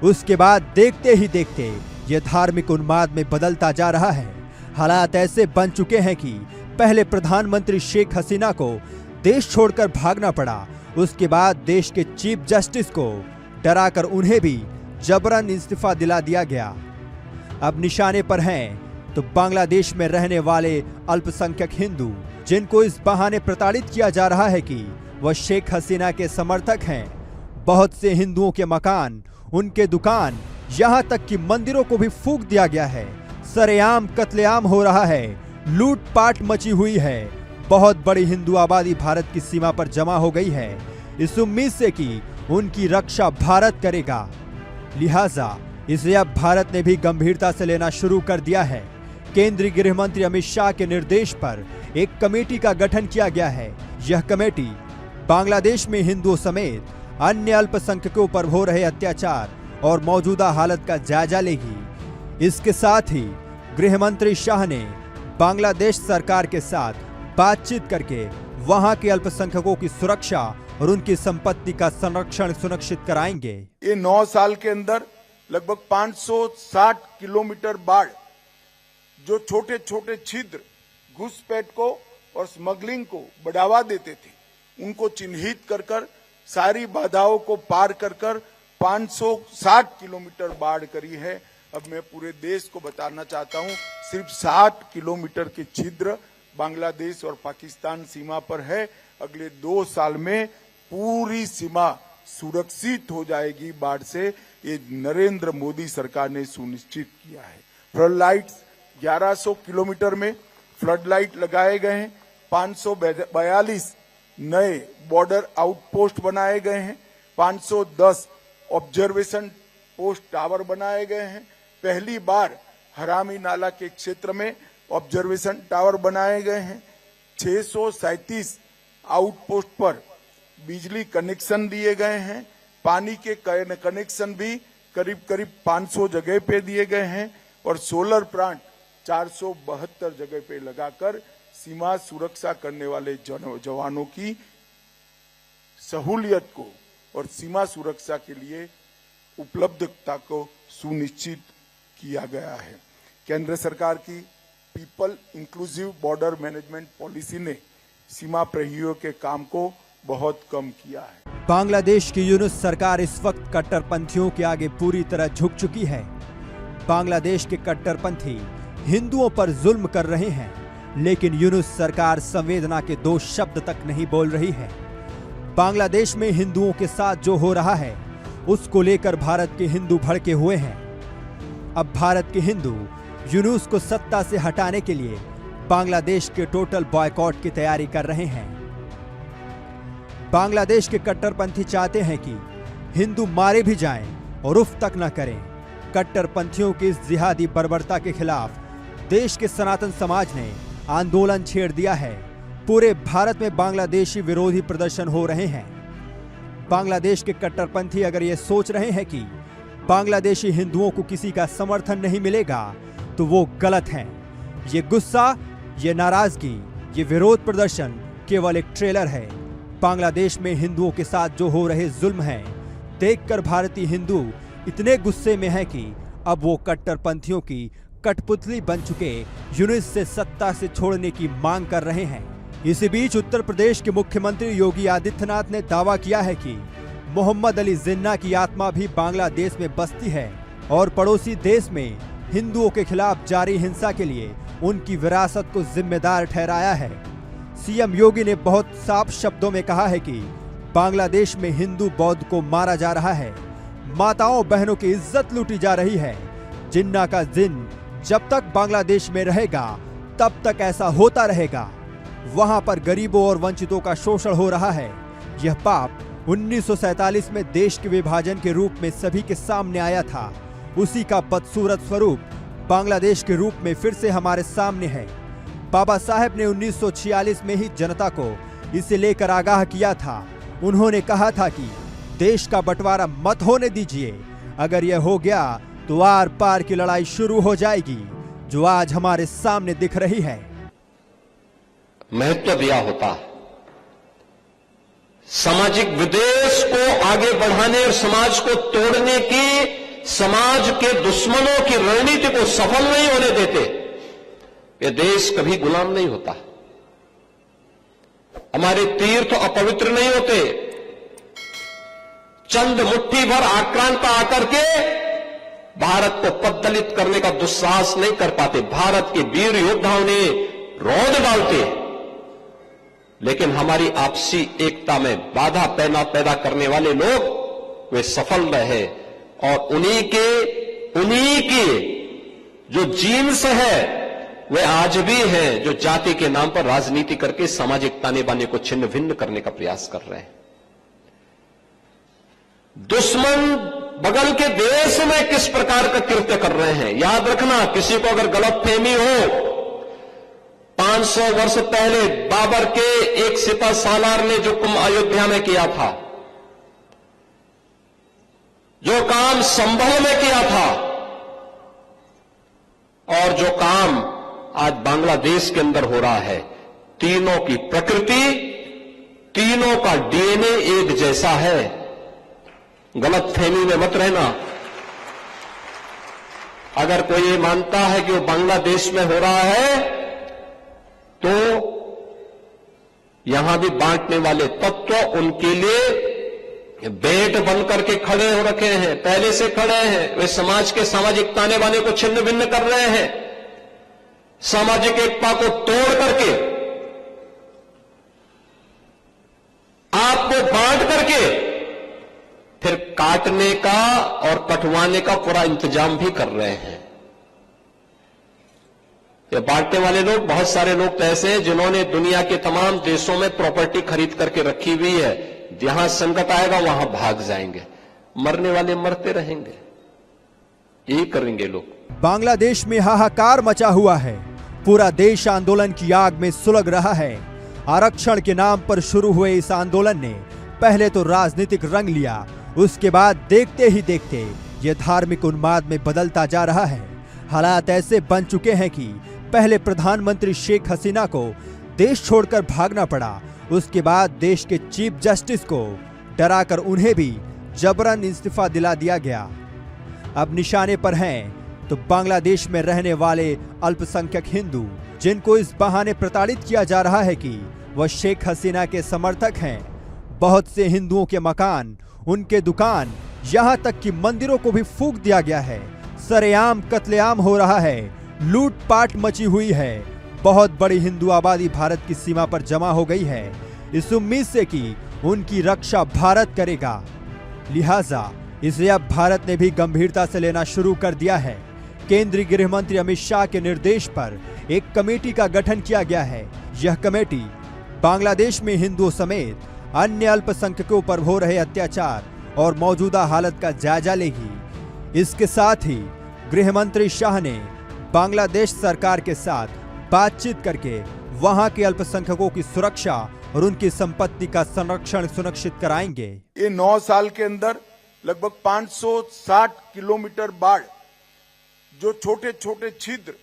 उसके बाद देखते ही देखते ये धार्मिक उन्माद में बदलता जा रहा है। हालात ऐसे बन चुके हैं कि पहले प्रधानमंत्री शेख हसीना को देश छोड़कर भागना पड़ा, उसके बाद देश के चीफ जस्टिस को डराकर उन्हें भी जबरन इस्तीफा दिला दिया गया। अब निशाने पर हैं तो बांग्लादेश में रहने वाले अल्पसंख्यक हिंदू, जिनको इस बहाने प्रताड़ित किया जा रहा है कि वह शेख हसीना के समर्थक हैं। बहुत से हिंदुओं के मकान, उनके दुकान, यहाँ तक कि मंदिरों को भी फूंक दिया गया है। सरेआम कत्लेआम हो रहा है, लूटपाट मची हुई है। बहुत बड़ी हिंदू आबादी भारत की सीमा पर जमा हो गई है, इस उम्मीद से कि उनकी रक्षा भारत करेगा। लिहाजा इसे अब भारत ने भी गंभीरता से लेना शुरू कर दिया है। केंद्रीय गृह मंत्री अमित शाह के निर्देश पर एक कमेटी का गठन किया गया है। यह कमेटी बांग्लादेश में हिंदुओं समेत अन्य अल्पसंख्यकों पर हो रहे अत्याचार और मौजूदा हालत का जायजा लेगी। इसके साथ ही गृह मंत्री शाह ने बांग्लादेश सरकार के साथ बातचीत करके वहां के अल्पसंख्यकों की सुरक्षा और उनकी संपत्ति का संरक्षण सुनिश्चित कराएंगे। ये 9 साल के अंदर लगभग 560 किलोमीटर बाढ़, जो छोटे छोटे छिद्र घुसपैठ को और स्मगलिंग को बढ़ावा देते थे, उनको चिन्हित कर सारी बाधाओं को पार कर 560 किलोमीटर बाढ़ करी है। अब मैं पूरे देश को बताना चाहता हूं, सिर्फ 60 किलोमीटर के छिद्र बांग्लादेश और पाकिस्तान सीमा पर है। अगले 2 साल में पूरी सीमा सुरक्षित हो जाएगी बाढ़ से। ये नरेंद्र मोदी सरकार ने सुनिश्चित किया है। फ्लड लाइट्स 1100 किलोमीटर में फ्लड लाइट लगाए गए हैं। 542 नए बॉर्डर आउटपोस्ट बनाए गए हैं। 510 ऑब्जर्वेशन पोस्ट टावर बनाए गए हैं। पहली बार हरामी नाला के क्षेत्र में ऑब्जर्वेशन टावर बनाए गए हैं। 637 आउटपोस्ट पर बिजली कनेक्शन दिए गए हैं। पानी के कनेक्शन भी करीब 500 जगह पे दिए गए हैं और सोलर प्लांट 472 जगह पे लगाकर सीमा सुरक्षा करने वाले जवानों की सहूलियत को और सीमा सुरक्षा के लिए उपलब्धता को सुनिश्चित किया गया है। केंद्र सरकार की people inclusive border management policy ने सीमा प्रहरियों के काम को बहुत कम किया है। बांग्लादेश की यूनुस सरकार इस वक्त कट्टरपंथियों के आगे पूरी तरह झुक चुकी है। बांग्लादेश के कट्टरपंथी हिंदुओं पर जुल्म कर रहे हैं, लेकिन यूनुस सरकार संवेदना के 2 शब्द तक नहीं बोल रही है। बांग्लादेश में हिंदुओं के साथ जो हो रहा है, उसको लेकर भारत के हिंदू भड़के हुए हैं। अब भारत के हिंदू यूनुस को सत्ता से हटाने के लिए बांग्लादेश के टोटल बॉयकॉट की तैयारी कर रहे हैं। बांग्लादेश के कट्टरपंथी चाहते हैं कि हिंदू मारे भी जाएं और उफ तक न करें। कट्टरपंथियों की इस जिहादी बर्बरता के खिलाफ देश के सनातन समाज ने आंदोलन छेड़ दिया है। पूरे भारत में बांग्लादेशी विरोधी प्रदर्शन हो रहे हैं। बांग्लादेश के कट्टरपंथी अगर ये सोच रहे हैं कि बांग्लादेशी हिंदुओं को किसी का समर्थन नहीं मिलेगा, तो वो गलत हैं। ये गुस्सा, ये नाराजगी, ये विरोध प्रदर्शन केवल एक ट्रेलर है। बांग्लादेश में हिंदुओं के साथ जो हो रहे जुल्म हैं, देखकर भारतीय हिंदू इतने गुस्से में हैं कि अब वो कट्टरपंथियों की कठपुतली बन चुके यूनुस से सत्ता से छोड़ने की मांग कर रहे हैं। इसी बीच उत्तर प्रदेश के मुख्यमंत्री योगी आदित्यनाथ ने दावा किया है कि मोहम्मद अली जिन्ना की आत्मा भी बांग्लादेश में बसती है और पड़ोसी देश में हिंदुओं के खिलाफ जारी हिंसा के लिए उनकी विरासत को जिम्मेदार ठहराया है। सीएम योगी ने बहुत साफ शब्दों में कहा है कि बांग्लादेश में हिंदू बौद्ध को मारा जा रहा है, माताओं बहनों की इज्जत लूटी जा रही है। जिन्ना का जिन जब तक बांग्लादेश में रहेगा तब तक ऐसा होता रहेगा। वहां पर गरीबों और वंचितों का शोषण हो रहा है। यह पाप 1947 में देश के विभाजन के रूप में सभी के सामने आया था। उसी का बदसूरत स्वरूप बांग्लादेश के रूप में फिर से हमारे सामने है। बाबा साहेब ने 1946 में ही जनता को इसे लेकर आगाह किया था। उन्होंने कहा था कि देश का बंटवारा मत होने दीजिए, अगर यह हो गया तो आर पार की लड़ाई शुरू हो जाएगी, जो आज हमारे सामने दिख रही है। महत्व दिया होता, सामाजिक विद्वेष को आगे बढ़ाने और समाज को तोड़ने की समाज के दुश्मनों की रणनीति को सफल नहीं होने देते, ये देश कभी गुलाम नहीं होता। हमारे तीर्थ अपवित्र नहीं होते। चंद मुट्ठी भर आक्रांता आकर के भारत को पद्दलित करने का दुस्साहस नहीं कर पाते। भारत के वीर योद्धाओं ने रौंद डालते, लेकिन हमारी आपसी एकता में बाधा पैदा करने वाले लोग वे सफल रहे। और उन्हीं की जो जीन्स है वे आज भी हैं, जो जाति के नाम पर राजनीति करके सामाजिक ताने बाने को छिन्न भिन्न करने का प्रयास कर रहे हैं। दुश्मन बगल के देश में किस प्रकार का कृत्य कर रहे हैं, याद रखना। किसी को अगर गलतफहमी हो, 500 वर्ष पहले बाबर के एक सिपह सालार ने जो कुंभ अयोध्या में किया था, जो काम संभल में किया था, और जो काम आज बांग्लादेश के अंदर हो रहा है, तीनों की प्रकृति, तीनों का डीएनए एक जैसा है। गलतफहमी में मत रहना। अगर कोई ये मानता है कि वो बांग्लादेश में हो रहा है, तो यहां भी बांटने वाले तत्व उनके लिए बेट बन करके खड़े हो रखे हैं, पहले से खड़े हैं। वे समाज के सामाजिक ताने बाने को छिन्न भिन्न कर रहे हैं, सामाजिक एकता को तोड़ करके, आपको बांट करके फिर काटने का और कटवाने का पूरा इंतजाम भी कर रहे हैं। ये बांटने वाले लोग, बहुत सारे लोग तो ऐसे हैं जिन्होंने दुनिया के तमाम देशों में प्रॉपर्टी खरीद करके रखी हुई है। जहां संकट आएगा वहां भाग जाएंगे, मरने वाले मरते रहेंगे, यही करेंगे लोग। बांग्लादेश में हाहाकार मचा हुआ है। पूरा देश आंदोलन की आग में सुलग रहा है। आरक्षण के नाम पर शुरू हुए इस आंदोलन ने पहले तो राजनीतिक रंग लिया, उसके बाद देखते ही देखते ये धार्मिक उन्माद में बदलता जा रहा है। हालात ऐसे बन चुके हैं कि पहले प्रधानमंत्री शेख हसीना को देश छोड़कर भागना पड़ा, उसके बाद देश के चीफ जस्टिस को डराकर उन्हें भी जबरन इस्तीफा दिला दिया गया। अब निशाने पर हैं तो बांग्लादेश में रहने वाले अल्पसंख्यक हिंदू, जिनको इस बहाने प्रताड़ित किया जा रहा है कि वह शेख हसीना के समर्थक हैं। बहुत से हिंदुओं के मकान, उनके दुकान, यहां तक कि मंदिरों को भी फूंक दिया गया है। सरेआम कत्लेआम हो रहा है, लूटपाट मची हुई है। बहुत बड़ी हिंदू आबादी भारत की सीमा पर जमा हो गई है, इस उम्मीद से कि उनकी रक्षा भारत करेगा। लिहाजा इसे अब भारत ने भी गंभीरता से लेना शुरू कर दिया है। केंद्रीय गृह मंत्री अमित शाह के निर्देश पर एक कमेटी का गठन किया गया है। यह कमेटी बांग्लादेश में हिंदुओं समेत अन्य अल्पसंख्यकों पर हो रहे अत्याचार और मौजूदा हालत का जायजा लेगी। इसके साथ ही गृह मंत्री शाह ने बांग्लादेश सरकार के साथ बातचीत करके वहां के अल्पसंख्यकों की सुरक्षा और उनकी संपत्ति का संरक्षण सुनिश्चित कराएंगे। ये 9 साल के अंदर लगभग 560 किलोमीटर बाढ़, जो छोटे छोटे छिद्र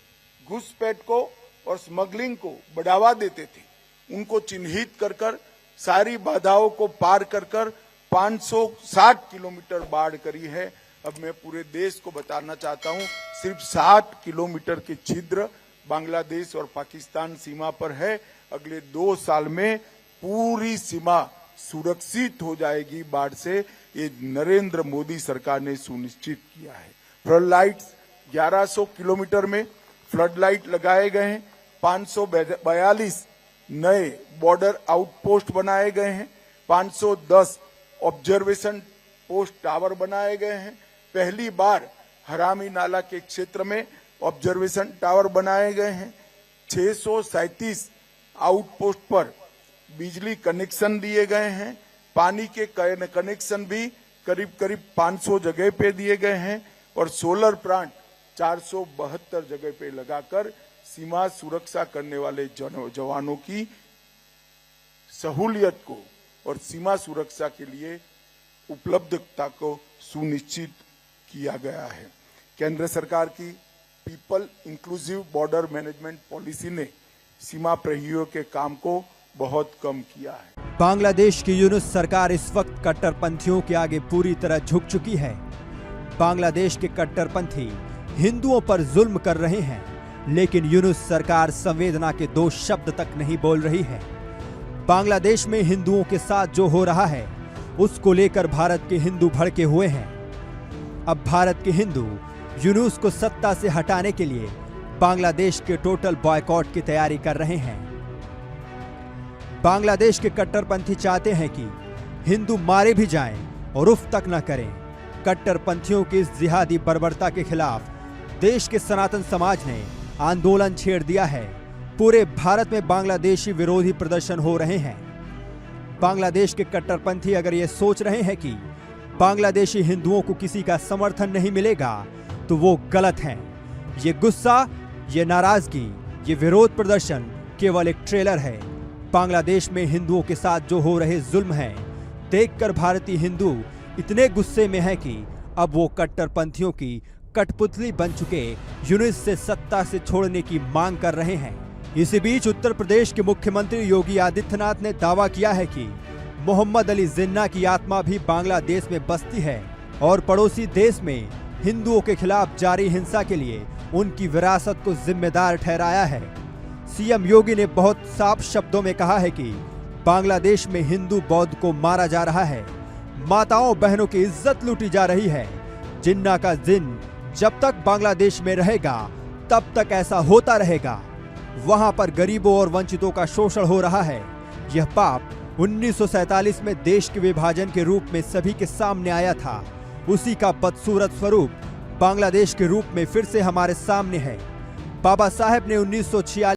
घुसपैठ को और स्मगलिंग को बढ़ावा देते थे, उनको चिन्हित कर सारी बाधाओं को पार कर 560 किलोमीटर बाढ़ करी है। अब मैं पूरे देश को बताना चाहता हूं, सिर्फ 60 किलोमीटर के छिद्र बांग्लादेश और पाकिस्तान सीमा पर है। अगले 2 साल में पूरी सीमा सुरक्षित हो जाएगी बाढ़ से, ये नरेंद्र मोदी सरकार ने सुनिश्चित किया है। फ्लड लाइट्स 1100 किलोमीटर में फ्लड लाइट लगाए गए हैं। 542 नए बॉर्डर आउटपोस्ट बनाए गए हैं। 510 ऑब्जर्वेशन पोस्ट टावर बनाए गए हैं। पहली बार हरामी नाला के क्षेत्र में ऑब्जर्वेशन टावर बनाए गए हैं। 637 आउटपोस्ट पर बिजली कनेक्शन दिए गए हैं। पानी के कनेक्शन भी करीब 500 जगह पे दिए गए हैं और सोलर प्लांट 472 जगह पे लगाकर सीमा सुरक्षा करने वाले जवानों की सहूलियत को और सीमा सुरक्षा के लिए उपलब्धता को सुनिश्चित किया गया है। केंद्र सरकार की people inclusive border management policy ने सीमा प्रहरियों के काम को बहुत कम किया है। बांग्लादेश की यूनुस सरकार इस वक्त कट्टरपंथियों के आगे पूरी तरह झुक चुकी है। बांग्लादेश के कट्टरपंथी हिंदुओं पर जुल्म कर रहे हैं, लेकिन यूनुस सरकार संवेदना के 2 शब्द तक नहीं बोल रही है। बांग्लादेश में हिंदुओं के साथ जो हो रहा है उसको लेकर भारत के हिंदू भड़के हुए हैं। अब भारत के हिंदू यूनुस को सत्ता से हटाने के लिए बांग्लादेश के टोटल बॉयकॉट की तैयारी कर रहे हैं। बांग्लादेश के कट्टरपंथी चाहते हैं कि हिंदू मारे भी जाएं और उफ तक न करें। कट्टरपंथियों की इस जिहादी बर्बरता के खिलाफ देश के सनातन समाज ने आंदोलन छेड़ दिया है। पूरे भारत में बांग्लादेशी विरोधी प्रदर्शन हो रहे हैं। बांग्लादेश के कट्टरपंथी अगर ये सोच रहे हैं कि बांग्लादेशी हिंदुओं को किसी का समर्थन नहीं मिलेगा तो वो गलत हैं। ये गुस्सा, ये नाराजगी, ये विरोध प्रदर्शन केवल एक ट्रेलर है। बांग्लादेश में हिंदुओं के साथ जो हो रहे जुल्म हैं देखकर भारतीय हिंदू इतने गुस्से में हैं कि अब वो कट्टरपंथियों की कठपुतली बन चुके यूनुस से सत्ता से छोड़ने की मांग कर रहे हैं। इसी बीच उत्तर प्रदेश के मुख्यमंत्री योगी आदित्यनाथ ने दावा किया है कि मोहम्मद अली जिन्ना की आत्मा भी बांग्लादेश में बसती है और पड़ोसी देश में हिंदुओं के खिलाफ जारी हिंसा के लिए उनकी विरासत को जिम्मेदार ठहराया है। सीएम योगी ने बहुत साफ शब्दों में कहा है कि बांग्लादेश में हिंदू बौद्ध को मारा जा रहा है, माताओं बहनों की इज्जत लूटी जा रही है। जिन्ना का जिन जब तक बांग्लादेश में रहेगा तब तक ऐसा होता रहेगा। वहां पर गरीबों और वंचितों का शोषण हो रहा है। यह पाप 1947 में देश के विभाजन के रूप में सभी के सामने आया था। उसी का बदसूरत स्वरूप बांग्लादेश के रूप में फिर से हमारे सामने है। बाबा साहेब ने 1946